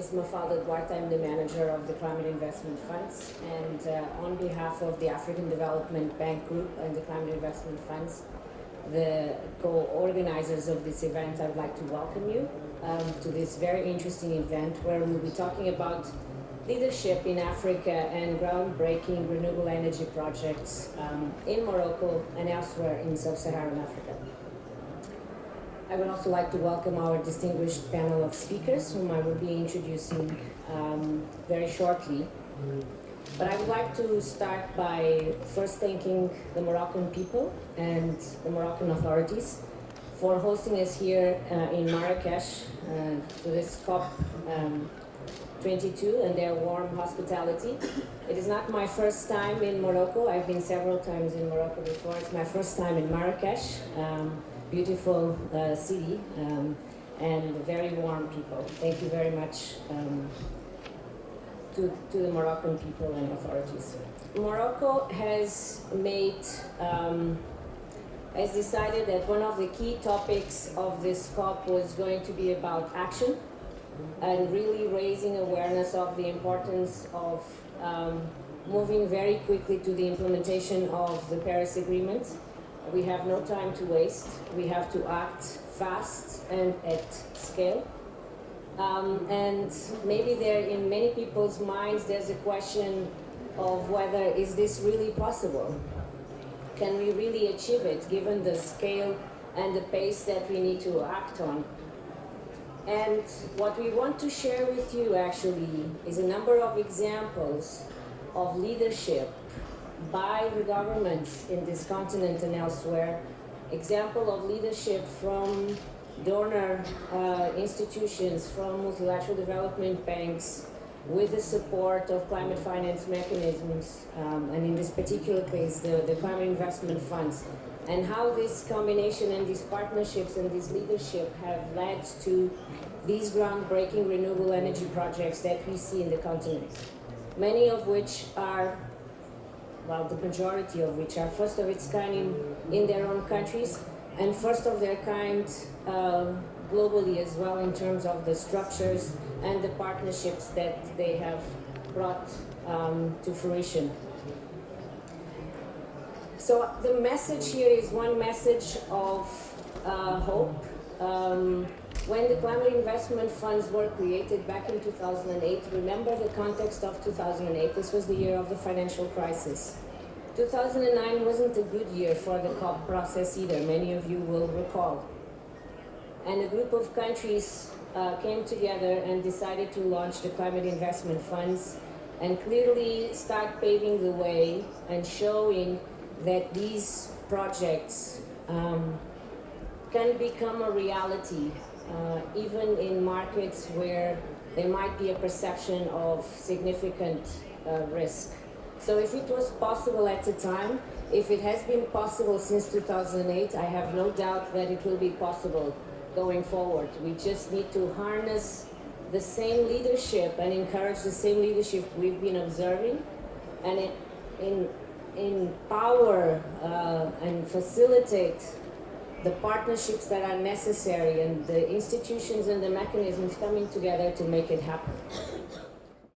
is Mafalda Duarte. I'm the manager of the Climate Investment Funds, and on behalf of the African Development Bank Group and the Climate Investment Funds, the co-organizers of this event, I would like to welcome you to this very interesting event where we'll be talking about leadership in Africa and groundbreaking renewable energy projects in Morocco and elsewhere in sub-Saharan Africa. I would also like to welcome our distinguished panel of speakers, whom I will be introducing very shortly. But I would like to start by first thanking the Moroccan people and the Moroccan authorities for hosting us here in Marrakesh to this COP22 and their warm hospitality. It is not my first time in Morocco. I've been several times in Morocco before. It's my first time in Marrakesh. Beautiful city and very warm people. Thank you very much to the Moroccan people and authorities. Morocco has decided that one of the key topics of this COP was going to be about action and really raising awareness of the importance of moving very quickly to the implementation of the Paris Agreement. We have no time to waste. We have to act fast and at scale. And maybe there, in many people's minds, there's a question of whether is this really possible? Can we really achieve it, given the scale and the pace that we need to act on? And what we want to share with you, actually, is a number of examples of leadership by the governments in this continent and elsewhere, example of leadership from donor institutions, from multilateral development banks, with the support of climate finance mechanisms, and in this particular case, the climate investment funds, and how this combination and these partnerships and this leadership have led to these groundbreaking renewable energy projects that we see in the continent, many of which are, well, the majority of which are first of its kind in their own countries, and first of their kind globally as well, in terms of the structures and the partnerships that they have brought to fruition. So the message here is one message of hope. When the climate investment funds were created back in 2008, remember the context of 2008, this was the year of the financial crisis. 2009 wasn't a good year for the COP process either, many of you will recall. And a group of countries came together and decided to launch the climate investment funds and clearly start paving the way and showing that these projects can become a reality, even in markets where there might be a perception of significant risk. So if it was possible at the time, if it has been possible since 2008, I have no doubt that it will be possible going forward. We just need to harness the same leadership and encourage the same leadership we've been observing, and empower and facilitate the partnerships that are necessary and the institutions and the mechanisms coming together to make it happen.